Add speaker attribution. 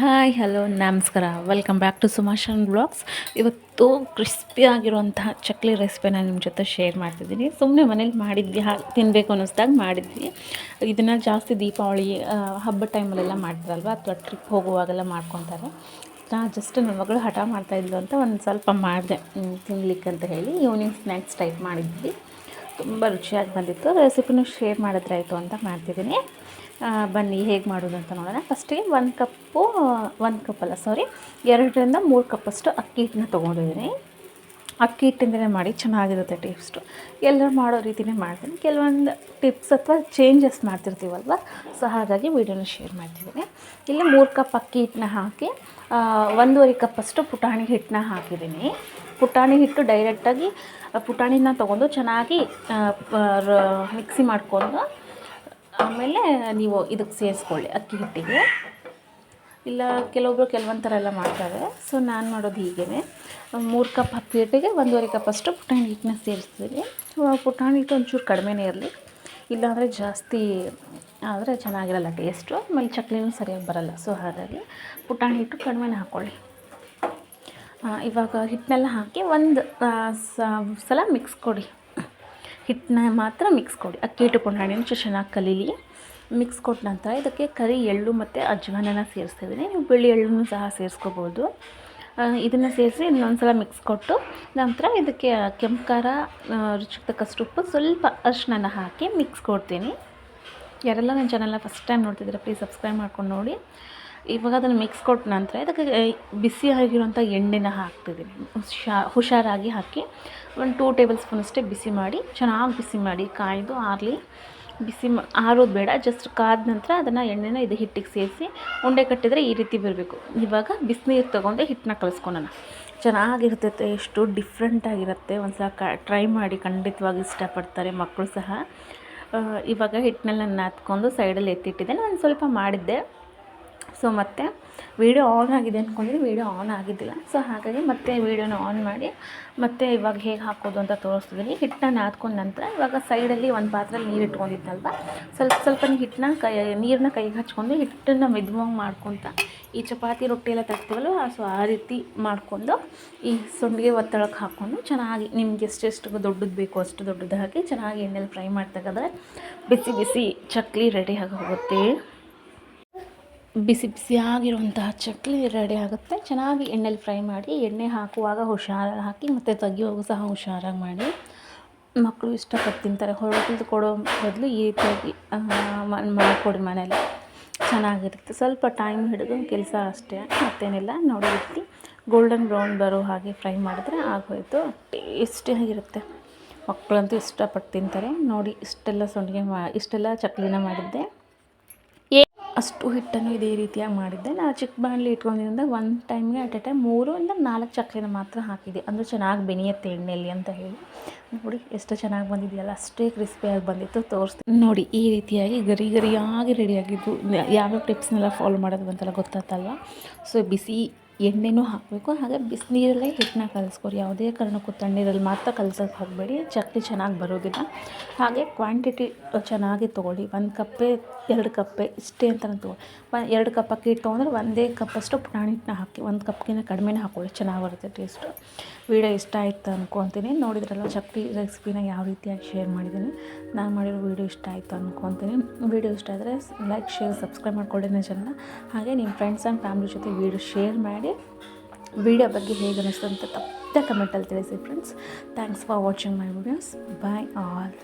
Speaker 1: Hi hello ನಮಸ್ಕಾರ, welcome back to ಸುಮಾಶನ್ blogs. ಇವತ್ತು ಕ್ರಿಸ್ಪಿಯಾಗಿರುವಂತಹ ಚಕ್ಲಿ ರೆಸಿಪಿನ ನಿಮ್ಮ ಜೊತೆ ಶೇರ್ ಮಾಡ್ತಿದ್ದೀನಿ. ಸುಮ್ಮನೆ ಮನೇಲಿ ಮಾಡಿದ್ವಿ, ತಿನ್ನಬೇಕು ಅನ್ನಿಸ್ದಾಗ ಮಾಡಿದ್ವಿ. ಇದನ್ನು ಜಾಸ್ತಿ ದೀಪಾವಳಿ ಹಬ್ಬದ ಟೈಮಲ್ಲೆಲ್ಲ ಮಾಡ್ತಾರಲ್ವ, ಅಥವಾ ಟ್ರಿಪ್ ಹೋಗುವಾಗೆಲ್ಲ ಮಾಡ್ಕೊತಾರೆ. ಜಸ್ಟ್ ನನ್ನ ಮಗಳು ಹಠ ಮಾಡ್ತಾಯಿದ್ಲು ಅಂತ ಒಂದು ಸ್ವಲ್ಪ ಮಾಡಿದೆ ತಿನ್ಲಿಕ್ಕೆ ಅಂತ ಹೇಳಿ. ಈವ್ನಿಂಗ್ ಸ್ನ್ಯಾಕ್ಸ್ ಟೈಪ್ ಮಾಡಿದ್ವಿ. ತುಂಬ ರುಚಿಯಾಗಿ ಬಂದಿತ್ತು. ರೆಸಿಪಿನೂ ಶೇರ್ ಮಾಡಿದ್ರಾಯಿತು ಅಂತ ಮಾಡ್ತಿದ್ದೀನಿ. ಬನ್ನಿ ಹೇಗೆ ಮಾಡೋದು ಅಂತ ನೋಡೋಣ. ಫಸ್ಟಿಗೆ 2ರಿಂದ 3 ಕಪ್ಪಷ್ಟು ಅಕ್ಕಿ ಹಿಟ್ಟನ್ನ ತೊಗೊಂಡಿದ್ದೀನಿ. ಅಕ್ಕಿ ಹಿಟ್ಟಿಂದಲೇ ಮಾಡಿ ಚೆನ್ನಾಗಿರುತ್ತೆ ಟೇಸ್ಟು. ಎಲ್ಲರೂ ಮಾಡೋ ರೀತಿಯೇ ಮಾಡ್ತೀನಿ. ಕೆಲವೊಂದು ಟಿಪ್ಸ್ ಅಥವಾ ಚೇಂಜಸ್ ಮಾಡ್ತಿರ್ತೀವಲ್ವ, ಸೊ ಹಾಗಾಗಿ ವೀಡಿಯೋನ ಶೇರ್ ಮಾಡ್ತಿದ್ದೀನಿ. ಇಲ್ಲಿ 3 ಕಪ್ ಅಕ್ಕಿ ಹಿಟ್ಟನ್ನ ಹಾಕಿ 1.5 ಕಪ್ಪಷ್ಟು ಪುಟಾಣಿ ಹಿಟ್ಟನ್ನ ಹಾಕಿದ್ದೀನಿ. ಪುಟಾಣಿ ಹಿಟ್ಟು ಡೈರೆಕ್ಟಾಗಿ ಪುಟಾಣಿನ ತೊಗೊಂಡು ಚೆನ್ನಾಗಿ ಮಿಕ್ಸಿ ಮಾಡಿಕೊಂಡು ಆಮೇಲೆ ನೀವು ಇದಕ್ಕೆ ಸೇರಿಸ್ಕೊಳ್ಳಿ ಅಕ್ಕಿ ಹಿಟ್ಟಿಗೆ. ಇಲ್ಲ ಕೆಲವೊಂದು ಥರ ಎಲ್ಲ ಮಾಡ್ತಾರೆ. ಸೊ ನಾನು ಮಾಡೋದು ಹೀಗೇ, 3 ಕಪ್ ಅಕ್ಕಿ ಹಿಟ್ಟಿಗೆ 1.5 ಕಪ್ಪಷ್ಟು ಪುಟಾಣಿ ಹಿಟ್ಟನ್ನ ಸೇರಿಸ್ತೀನಿ. ಪುಟಾಣಿ ಹಿಟ್ಟು ಒಂಚೂರು ಕಡಿಮೆನೇ ಇರಲಿ, ಇಲ್ಲಾಂದರೆ ಜಾಸ್ತಿ ಆದರೆ ಚೆನ್ನಾಗಿರಲ್ಲ ಟೇಸ್ಟು, ಆಮೇಲೆ ಚಕ್ಲಿನೂ ಸರಿಯಾಗಿ ಬರಲ್ಲ. ಸೊ ಹಾಗಾಗಿ ಪುಟಾಣಿ ಹಿಟ್ಟು ಕಡಿಮೆನೇ ಹಾಕ್ಕೊಳ್ಳಿ. ಇವಾಗ ಹಿಟ್ಟನ್ನೆಲ್ಲ ಹಾಕಿ ಒಂದು ಸಲ ಮಿಕ್ಸ್ ಕೊಡಿ. ಹಿಟ್ಟನ್ನ ಮಾತ್ರ ಮಿಕ್ಸ್ ಕೊಡಿ. ಅಕ್ಕಿ ಹಿಟ್ಟು ಪುಟಾಣಿನ ಚೆನ್ನಾಗಿ ಕಲೀಲಿ. ಮಿಕ್ಸ್ ಕೊಟ್ಟ ನಂತರ ಇದಕ್ಕೆ ಕರಿ ಎಳ್ಳು ಮತ್ತು ಅಜ್ವಾನನ ಸೇರಿಸ್ತಿದ್ದೀನಿ. ನೀವು ಬಿಳಿ ಎಳ್ಳನ್ನು ಸಹ ಸೇರಿಸ್ಕೋಬೋದು. ಇದನ್ನು ಸೇರಿಸಿ ಇನ್ನೊಂದು ಸಲ ಮಿಕ್ಸ್ ಕೊಟ್ಟು ನಂತರ ಇದಕ್ಕೆ ಕೆಂಪು ಖಾರ, ರುಚಿಗೆ ತಕ್ಕಷ್ಟು ಉಪ್ಪು, ಸ್ವಲ್ಪ ಅರಿಶಿನ ಹಾಕಿ ಮಿಕ್ಸ್ ಕೊಡ್ತೀನಿ. ಯಾರೆಲ್ಲ ನನ್ನ ಚಾನಲ್ನ ಫಸ್ಟ್ ಟೈಮ್ ನೋಡ್ತಿದ್ದೀರಾ ಪ್ಲೀಸ್ ಸಬ್ಸ್ಕ್ರೈಬ್ ಮಾಡ್ಕೊಂಡು ನೋಡಿ. ಇವಾಗ ಅದನ್ನು ಮಿಕ್ಸ್ ಕೊಟ್ಟ ನಂತರ ಇದಕ್ಕೆ ಬಿಸಿ ಆಗಿರುವಂಥ ಎಣ್ಣೆನ ಹಾಕ್ತಿದ್ದೀನಿ. ಹುಷಾರಾಗಿ ಹಾಕಿ ಒಂದು 2 ಟೇಬಲ್ ಸ್ಪೂನ್ ಅಷ್ಟೇ ಚೆನ್ನಾಗಿ ಬಿಸಿ ಮಾಡಿ, ಕಾಯ್ದು ಆರಲಿ. ಆರೋದು ಬೇಡ, ಜಸ್ಟ್ ಕಾದ ನಂತರ ಅದನ್ನು ಎಣ್ಣೆನ ಇದು ಹಿಟ್ಟಿಗೆ ಸೇರಿಸಿ ಉಂಡೆ ಕಟ್ಟಿದರೆ ಈ ರೀತಿ ಬರಬೇಕು. ಇವಾಗ ಬಿಸಿನೀರು ತೊಗೊಂಡು ಹಿಟ್ಟನ್ನ ಕಲಿಸ್ಕೊಳ್ಳೋಣ. ಚೆನ್ನಾಗಿರ್ತೈತೆ, ಎಷ್ಟು ಡಿಫ್ರೆಂಟಾಗಿರುತ್ತೆ. ಒಂದು ಸಲ ಟ್ರೈ ಮಾಡಿ, ಖಂಡಿತವಾಗಿ ಇಷ್ಟಪಡ್ತಾರೆ ಮಕ್ಕಳು ಸಹ. ಇವಾಗ ಹಿಟ್ಟನ್ನೆಲ್ಲ ನಾದ್ಕೊಂಡು ಸೈಡಲ್ಲಿ ಎತ್ತಿಟ್ಟಿದ್ದೇನೆ. ನಾನು ಸ್ವಲ್ಪ ಮಾಡಿದ್ದೆ, ಸೊ ಮತ್ತೆ ವೀಡಿಯೋ ಆನ್ ಆಗಿದೆ ಅಂದ್ಕೊಂಡಿದ್ದೀನಿ, ವೀಡಿಯೋ ಆನ್ ಆಗಿದ್ದಿಲ್ಲ. ಸೊ ಹಾಗಾಗಿ ಮತ್ತೆ ವೀಡಿಯೋನ ಆನ್ ಮಾಡಿ ಮತ್ತೆ ಇವಾಗ ಹೇಗೆ ಹಾಕೋದು ಅಂತ ತೋರಿಸ್ತಿದ್ದೀನಿ. ಹಿಟ್ಟನ್ನ ನಾದ್ಕೊಂಡ ನಂತರ ಇವಾಗ ಸೈಡಲ್ಲಿ ಒಂದು ಪಾತ್ರೆಯಲ್ಲಿ ನೀರು ಇಟ್ಕೊಂಡಿದ್ನಲ್ವ, ಸ್ವಲ್ಪ ಹಿಟ್ಟನ್ನ ನೀರನ್ನ ಕೈಗೆ ಹಚ್ಕೊಂಡು ಹಿಟ್ಟನ್ನು ಮೆದುವಾಗಿ ಮಾಡ್ಕೊತ ಈ ಚಪಾತಿ ರೊಟ್ಟಿ ಎಲ್ಲ ತರ್ತೀವಲ್ವ, ಸೊ ಆ ರೀತಿ ಮಾಡಿಕೊಂಡು ಈ ಸೊಂಡಿಗೆ ಒತ್ತಡಕ್ಕೆ ಹಾಕ್ಕೊಂಡು ಚೆನ್ನಾಗಿ ನಿಮ್ಗೆ ಎಷ್ಟೆಷ್ಟು ದೊಡ್ಡದು ಬೇಕು ಅಷ್ಟು ದೊಡ್ಡದು ಹಾಕಿ ಚೆನ್ನಾಗಿ ಎಣ್ಣೆಲಿ ಫ್ರೈ ಮಾಡ್ತಕ್ಕಂದ್ರೆ ಬಿಸಿ ಬಿಸಿ ಚಕ್ಲಿ ರೆಡಿ ಆಗಿ ಹೋಗುತ್ತೆ. ಬಿಸಿ ಬಿಸಿಯಾಗಿರುವಂತಹ ಚಕ್ಲಿ ರೆಡಿ ಆಗುತ್ತೆ. ಚೆನ್ನಾಗಿ ಎಣ್ಣೆಲಿ ಫ್ರೈ ಮಾಡಿ, ಎಣ್ಣೆ ಹಾಕುವಾಗ ಹುಷಾರಾಗಿ ಹಾಕಿ ಮತ್ತು ತೆಗಿಯುವಾಗ ಸಹ ಹುಷಾರಾಗಿ ಮಾಡಿ. ಮಕ್ಕಳು ಇಷ್ಟಪಟ್ಟು ತಿಂತಾರೆ. ಹೊರಗೆ ಕೊಡೋ ಬದಲು ಈ ರೀತಿಯಾಗಿ ಮಾಡಿಕೊಡಿ ಮನೇಲಿ, ಚೆನ್ನಾಗಿರುತ್ತೆ. ಸ್ವಲ್ಪ ಟೈಮ್ ಹಿಡಿದು ಕೆಲಸ ಅಷ್ಟೇ, ಮತ್ತೇನಿಲ್ಲ. ನೋಡಿ ರೀತಿ ಗೋಲ್ಡನ್ ಬ್ರೌನ್ ಬರೋ ಹಾಗೆ ಫ್ರೈ ಮಾಡಿದ್ರೆ ಆಗೋಯಿತು. ಟೇಸ್ಟಿಯಾಗಿರುತ್ತೆ, ಮಕ್ಕಳಂತೂ ಇಷ್ಟಪಟ್ಟು ತಿಂತಾರೆ. ನೋಡಿ ಇಷ್ಟೆಲ್ಲ ಚಕ್ಲಿನ ಮಾಡಿದ್ದೆ. ಅಷ್ಟು ಹಿಟ್ಟನ್ನು ಇದೇ ರೀತಿಯಾಗಿ ಮಾಡಿದ್ದೆ. ನಾನು ಚಿಕ್ಕ ಬಾಣಲಿ ಇಟ್ಕೊಂಡಿದ್ದರಿಂದ ಒಂದು ಟೈಮ್ಗೆ ಅಟ್ ಎ ಟೈಮ್ 3ರಿಂದ 4 ಚಕ್ಲಿನ ಮಾತ್ರ ಹಾಕಿದ್ದೆ, ಅಂದರೆ ಚೆನ್ನಾಗಿ ಬೆನಿಯುತ್ತೆ ಎಣ್ಣೆಯಲ್ಲಿ ಅಂತ ಹೇಳಿ. ನೋಡಿ ಎಷ್ಟು ಚೆನ್ನಾಗಿ ಬಂದಿದೆಯಲ್ಲ, ಅಷ್ಟೇ ಕ್ರಿಸ್ಪಿಯಾಗಿ ಬಂದಿತ್ತು. ತೋರಿಸ್ತೀನಿ ನೋಡಿ, ಈ ರೀತಿಯಾಗಿ ಗರಿಯಾಗಿ ರೆಡಿಯಾಗಿದ್ದು. ಯಾವ್ಯಾವ ಟಿಪ್ಸ್ನೆಲ್ಲ ಫಾಲೋ ಮಾಡೋದು ಅಂತೆಲ್ಲ ಗೊತ್ತಾಗ್ತಲ್ವ. ಸೊ ಬಿಸಿ ಎಣ್ಣೆನೂ ಹಾಕಬೇಕು, ಹಾಗೆ ಬಿಸಿನೀರಲ್ಲೇ ಹಿಟ್ಟನ್ನ ಕಲಿಸ್ಕೊಡಿ. ಯಾವುದೇ ಕಾರಣಕ್ಕೂ ತಣ್ಣೀರಲ್ಲಿ ಮಾತ್ರ ಕಲಸೋಕ್ಕೆ ಹೋಗಬೇಡಿ, ಚಕ್ಲಿ ಚೆನ್ನಾಗಿ ಬರೋದಿಲ್ಲ. ಹಾಗೆ ಕ್ವಾಂಟಿಟಿ ಚೆನ್ನಾಗಿ ತೊಗೊಳ್ಳಿ. 1 ಕಪ್ಪೇ 2 ಕಪ್ಪೇ ಇಷ್ಟೇ ಅಂತ ತೊಗೊಳ್ಳಿ. 2 ಕಪ್ ಅಕ್ಕಿ ಹಿಟ್ಟು ತೊಗೊಂಡ್ರೆ 1 ಕಪ್ಪಷ್ಟು ಪುಟಾಣಿ ಹಿಟ್ಟನ್ನ ಹಾಕಿ, 1 ಕಪ್ಗಿಂತ ಕಡಿಮೆನೇ ಹಾಕ್ಕೊಳ್ಳಿ, ಚೆನ್ನಾಗಿ ಬರುತ್ತೆ ಟೇಸ್ಟು. ವೀಡಿಯೋ ಇಷ್ಟ ಆಯಿತು ಅಂದ್ಕೊತೀನಿ. ನೋಡಿದ್ರಲ್ಲ ಚಕ್ಲಿ ರೆಸಿಪಿನ ಯಾವ ರೀತಿಯಾಗಿ ಶೇರ್ ಮಾಡಿದ್ದೀನಿ. ನಾನು ಮಾಡಿರೋ ವೀಡಿಯೋ ಇಷ್ಟ ಆಯಿತು ಅಂದ್ಕೊತೀನಿ. ವೀಡಿಯೋ ಇಷ್ಟ ಆದರೆ ಲೈಕ್, ಶೇರ್, ಸಬ್ಸ್ಕ್ರೈಬ್ ಮಾಡ್ಕೊಳ್ಳಿ ನನ್ನ ಚಾನಲ್ನ. ಹಾಗೆ ನಿಮ್ಮ ಫ್ರೆಂಡ್ಸ್ ಆ್ಯಂಡ್ ಫ್ಯಾಮಿಲಿ ಜೊತೆ ವೀಡಿಯೋ ಶೇರ್ ಮಾಡಿ. ವಿಡಿಯೋ ಬಗ್ಗೆ ಹೇಗೆ ಅನ್ನಿಸ್ತು ಅಂತ ತಪ್ಪದೆ ಕಮೆಂಟಲ್ಲಿ ತಿಳಿಸಿ friends. Thanks for watching my videos. Bye all.